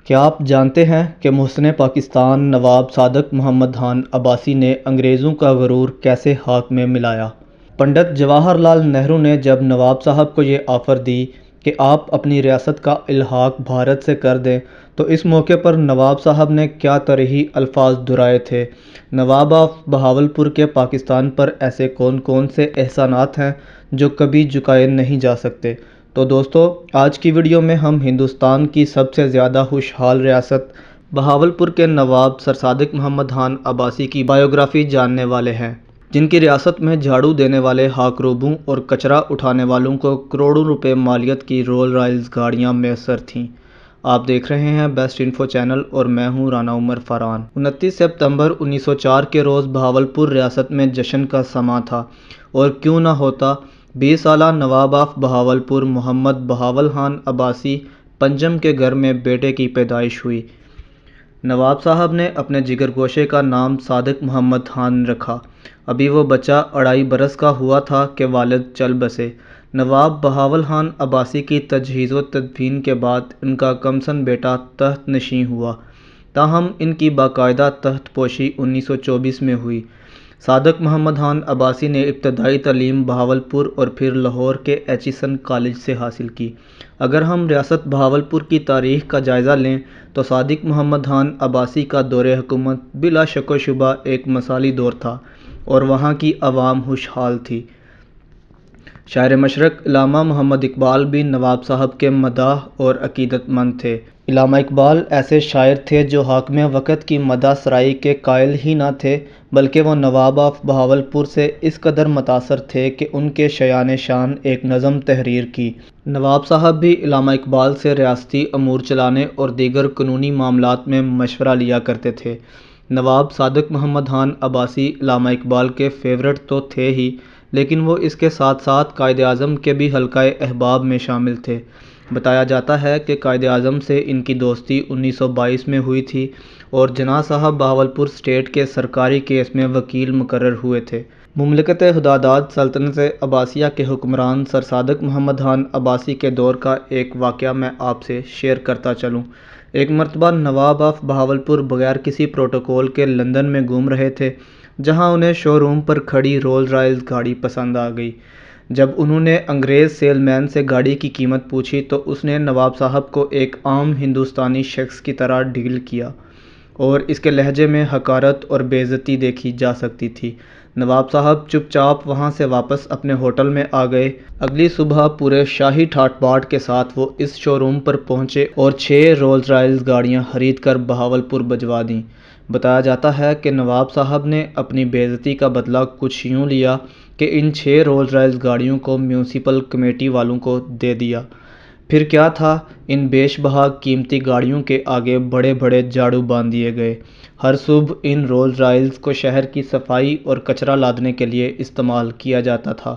کیا آپ جانتے ہیں کہ محسن پاکستان نواب صادق محمد خان عباسی نے انگریزوں کا غرور کیسے ہاک میں ملایا؟ پنڈت جواہر لال نہرو نے جب نواب صاحب کو یہ آفر دی کہ آپ اپنی ریاست کا الحاق بھارت سے کر دیں تو اس موقع پر نواب صاحب نے کیا طرحی الفاظ دہرائے تھے۔ نواب آف بہاولپور کے پاکستان پر ایسے کون کون سے احسانات ہیں جو کبھی جھکائے نہیں جا سکتے؟ تو دوستو، آج کی ویڈیو میں ہم ہندوستان کی سب سے زیادہ خوشحال ریاست بہاولپور کے نواب سر صادق محمد خان عباسی کی بائیوگرافی جاننے والے ہیں، جن کی ریاست میں جھاڑو دینے والے ہاکروبوں اور کچرا اٹھانے والوں کو کروڑوں روپے مالیت کی رولز رائس گاڑیاں میسر تھیں۔ آپ دیکھ رہے ہیں بیسٹ انفو چینل اور میں ہوں رانا عمر فرحان۔ 29 ستمبر 1904 کے روز بہاولپور ریاست میں جشن کا سماں تھا، اور کیوں نہ ہوتا۔ 20 سالہ نواب آف بہاولپور محمد بہاول خان عباسی پنجم کے گھر میں بیٹے کی پیدائش ہوئی۔ نواب صاحب نے اپنے جگر گوشے کا نام صادق محمد خان رکھا۔ ابھی وہ بچہ 2.5 برس کا ہوا تھا کہ والد چل بسے۔ نواب بہاول خان عباسی کی تجہیز و تدفین کے بعد ان کا کمسن بیٹا تخت نشین ہوا، تاہم ان کی باقاعدہ تخت پوشی 1924 میں ہوئی۔ صادق محمد خان عباسی نے ابتدائی تعلیم بہاولپور اور پھر لاہور کے ایچیسن کالج سے حاصل کی۔ اگر ہم ریاست بہاولپور کی تاریخ کا جائزہ لیں تو صادق محمد خان عباسی کا دور حکومت بلا شک و شبہ ایک مثالی دور تھا، اور وہاں کی عوام خوشحال تھی۔ شاعر مشرق علامہ محمد اقبال بھی نواب صاحب کے مداح اور عقیدت مند تھے۔ علامہ اقبال ایسے شاعر تھے جو حاکم وقت کی مدح سرائی کے قائل ہی نہ تھے، بلکہ وہ نواب آف بہاولپور سے اس قدر متاثر تھے کہ ان کے شایان شان ایک نظم تحریر کی۔ نواب صاحب بھی علامہ اقبال سے ریاستی امور چلانے اور دیگر قانونی معاملات میں مشورہ لیا کرتے تھے۔ نواب صادق محمد خان عباسی علامہ اقبال کے فیورٹ تو تھے ہی، لیکن وہ اس کے ساتھ ساتھ قائد اعظم کے بھی حلقہ احباب میں شامل تھے۔ بتایا جاتا ہے کہ قائد اعظم سے ان کی دوستی 1922 میں ہوئی تھی، اور جناح صاحب بہاولپور اسٹیٹ کے سرکاری کیس میں وکیل مقرر ہوئے تھے۔ مملکت خداداد سلطنت عباسیہ کے حکمران سر صادق محمد خان عباسی کے دور کا ایک واقعہ میں آپ سے شیئر کرتا چلوں۔ ایک مرتبہ نواب آف بہاولپور بغیر کسی پروٹوکول کے لندن میں گھوم رہے تھے، جہاں انہیں شو روم پر کھڑی رولز رائس گاڑی پسند آ گئی۔ جب انہوں نے انگریز سیل مین سے گاڑی کی قیمت پوچھی تو اس نے نواب صاحب کو ایک عام ہندوستانی شخص کی طرح ڈیل کیا، اور اس کے لہجے میں حقارت اور بے عزتی دیکھی جا سکتی تھی۔ نواب صاحب چپ چاپ وہاں سے واپس اپنے ہوٹل میں آ گئے۔ اگلی صبح پورے شاہی ٹھاٹ باٹ کے ساتھ وہ اس شو روم پر پہنچے اور 6 رولز رائس گاڑیاں خرید کر بہاولپور بھجوا دیں۔ بتایا جاتا ہے کہ نواب صاحب نے اپنی بے عزتی کا بدلہ کچھ یوں لیا کہ ان 6 رولز رائس گاڑیوں کو میونسپل کمیٹی والوں کو دے دیا۔ پھر کیا تھا، ان بیش بہا قیمتی گاڑیوں کے آگے بڑے بڑے جھاڑو باندھ دیے گئے۔ ہر صبح ان رولز رائس کو شہر کی صفائی اور کچرا لادنے کے لیے استعمال کیا جاتا تھا۔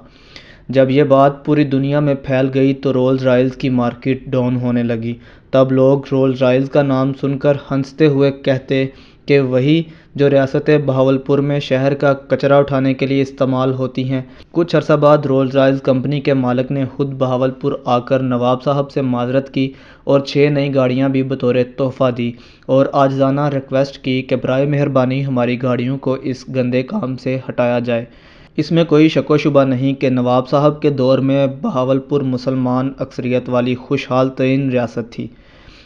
جب یہ بات پوری دنیا میں پھیل گئی تو رولز رائس کی مارکیٹ ڈاؤن ہونے لگی۔ تب لوگ رولز رائس کا نام سن کر ہنستے ہوئے کہتے کہ وہی جو ریاست بہاولپور میں شہر کا کچرا اٹھانے کے لیے استعمال ہوتی ہیں۔ کچھ عرصہ بعد رولز رائس کمپنی کے مالک نے خود بہاولپور آ کر نواب صاحب سے معذرت کی اور 6 نئی گاڑیاں بھی بطور تحفہ دی، اور عاجزانہ ریکویسٹ کی کہ برائے مہربانی ہماری گاڑیوں کو اس گندے کام سے ہٹایا جائے۔ اس میں کوئی شک و شبہ نہیں کہ نواب صاحب کے دور میں بہاولپور مسلمان اکثریت والی خوشحال ترین ریاست تھی۔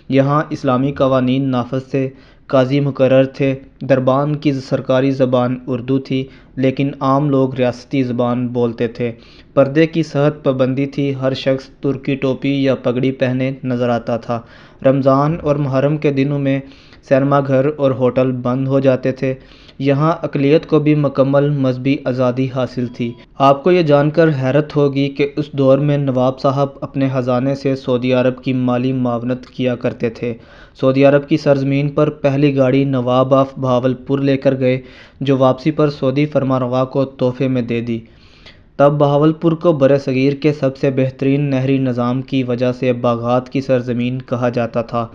یہاں اسلامی قوانین نافذ تھے، قاضی مقرر تھے، دربان کی سرکاری زبان اردو تھی، لیکن عام لوگ ریاستی زبان بولتے تھے۔ پردے کی سخت پابندی تھی، ہر شخص ترکی ٹوپی یا پگڑی پہنے نظر آتا تھا۔ رمضان اور محرم کے دنوں میں سینما گھر اور ہوٹل بند ہو جاتے تھے۔ یہاں اقلیت کو بھی مکمل مذہبی آزادی حاصل تھی۔ آپ کو یہ جان کر حیرت ہوگی کہ اس دور میں نواب صاحب اپنے خزانے سے سعودی عرب کی مالی معاونت کیا کرتے تھے۔ سعودی عرب کی سرزمین پر پہلی گاڑی نواب آف بہاولپور لے کر گئے، جو واپسی پر سعودی فرمانروا کو تحفے میں دے دی۔ تب بہاولپور کو برصغیر کے سب سے بہترین نہری نظام کی وجہ سے باغات کی سرزمین کہا جاتا تھا۔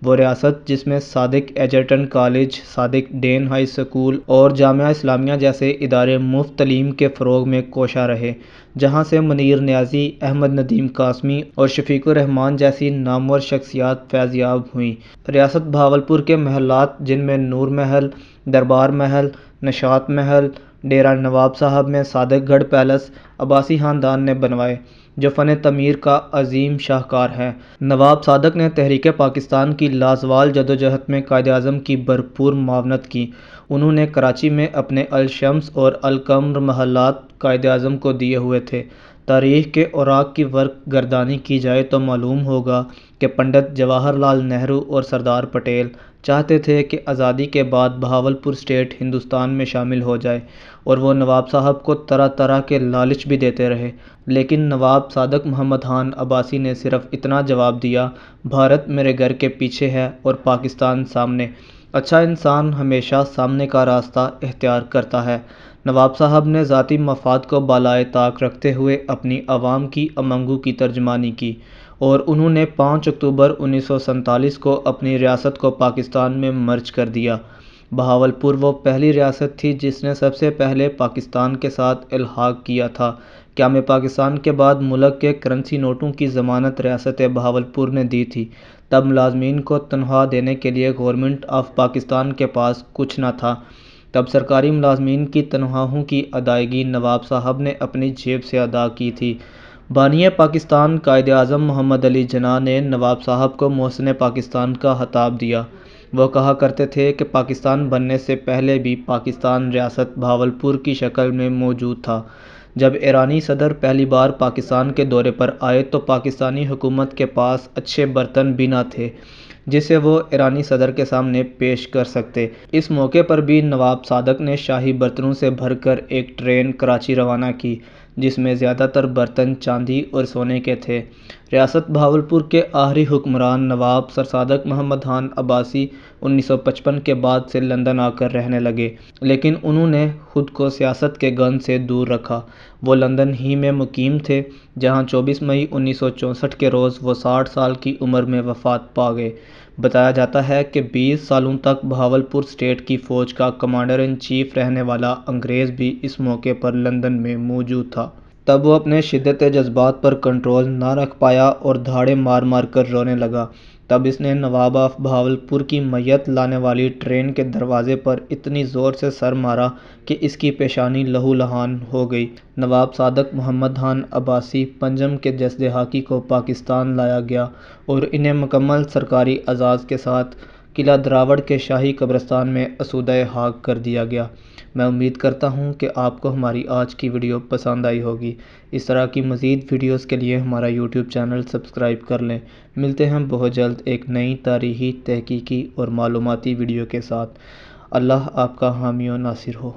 وہ ریاست جس میں صادق ایجرٹن کالج، صادق ڈین ہائی اسکول اور جامعہ اسلامیہ جیسے ادارے مفت تعلیم کے فروغ میں کوشاں رہے، جہاں سے منیر نیازی، احمد ندیم قاسمی اور شفیق الرحمان جیسی نامور شخصیات فیض یاب ہوئیں۔ ریاست بہاولپور کے محلات، جن میں نور محل، دربار محل، نشاط محل، ڈیرہ نواب صاحب میں صادق گڑھ پیلس عباسی خاندان نے بنوائے، جو فن تعمیر کا عظیم شاہکار ہے۔ نواب صادق نے تحریک پاکستان کی لازوال جدوجہد میں قائد اعظم کی بھرپور معاونت کی۔ انہوں نے کراچی میں اپنے الشمس اور القمر محلات قائد اعظم کو دیے ہوئے تھے۔ تاریخ کے اوراق کی ورق گردانی کی جائے تو معلوم ہوگا کہ پنڈت جواہر لال نہرو اور سردار پٹیل چاہتے تھے کہ آزادی کے بعد بہاولپور اسٹیٹ ہندوستان میں شامل ہو جائے، اور وہ نواب صاحب کو طرح طرح کے لالچ بھی دیتے رہے، لیکن نواب صادق محمد خان عباسی نے صرف اتنا جواب دیا: بھارت میرے گھر کے پیچھے ہے اور پاکستان سامنے۔ اچھا انسان ہمیشہ سامنے کا راستہ اختیار کرتا ہے۔ نواب صاحب نے ذاتی مفاد کو بالائے طاق رکھتے ہوئے اپنی عوام کی امنگوں کی ترجمانی کی، اور انہوں نے 5 اکتوبر 1947 کو اپنی ریاست کو پاکستان میں مرج کر دیا۔ بہاولپور وہ پہلی ریاست تھی جس نے سب سے پہلے پاکستان کے ساتھ الحاق کیا تھا۔ قیام پاکستان کے بعد ملک کے کرنسی نوٹوں کی ضمانت ریاست بہاولپور نے دی تھی۔ تب ملازمین کو تنخواہ دینے کے لیے گورنمنٹ آف پاکستان کے پاس کچھ نہ تھا۔ تب سرکاری ملازمین کی تنخواہوں کی ادائیگی نواب صاحب نے اپنی جیب سے ادا کی تھی۔ بانی پاکستان قائد اعظم محمد علی جناح نے نواب صاحب کو محسن پاکستان کا خطاب دیا۔ وہ کہا کرتے تھے کہ پاکستان بننے سے پہلے بھی پاکستان ریاست بہاولپور کی شکل میں موجود تھا۔ جب ایرانی صدر پہلی بار پاکستان کے دورے پر آئے تو پاکستانی حکومت کے پاس اچھے برتن بھی نہ تھے جسے وہ ایرانی صدر کے سامنے پیش کر سکتے۔ اس موقع پر بھی نواب صادق نے شاہی برتنوں سے بھر کر ایک ٹرین کراچی روانہ کی، جس میں زیادہ تر برتن چاندی اور سونے کے تھے۔ ریاست بہاولپور کے آخری حکمران نواب سر صادق محمد خان عباسی 1955 کے بعد سے لندن آ کر رہنے لگے، لیکن انہوں نے خود کو سیاست کے گند سے دور رکھا۔ وہ لندن ہی میں مقیم تھے، جہاں 24 مئی 1964 کے روز وہ 60 سال کی عمر میں وفات پا گئے۔ بتایا جاتا ہے کہ 20 سالوں تک بہاولپور اسٹیٹ کی فوج کا کمانڈر ان چیف رہنے والا انگریز بھی اس موقع پر لندن میں موجود تھا۔ تب وہ اپنے شدت جذبات پر کنٹرول نہ رکھ پایا اور دھاڑے مار مار کر رونے لگا۔ تب اس نے نواب آف بہاولپور کی میت لانے والی ٹرین کے دروازے پر اتنی زور سے سر مارا کہ اس کی پیشانی لہو لہان ہو گئی۔ نواب صادق محمد خان عباسی پنجم کے جسد خاکی کو پاکستان لایا گیا اور انہیں مکمل سرکاری اعزاز کے ساتھ قلعہ دراوڑ کے شاہی قبرستان میں اسودہ خاک کر دیا گیا۔ میں امید کرتا ہوں کہ آپ کو ہماری آج کی ویڈیو پسند آئی ہوگی۔ اس طرح کی مزید ویڈیوز کے لیے ہمارا یوٹیوب چینل سبسکرائب کر لیں۔ ملتے ہیں بہت جلد ایک نئی تاریخی، تحقیقی اور معلوماتی ویڈیو کے ساتھ۔ اللہ آپ کا حامی و ناصر ہو۔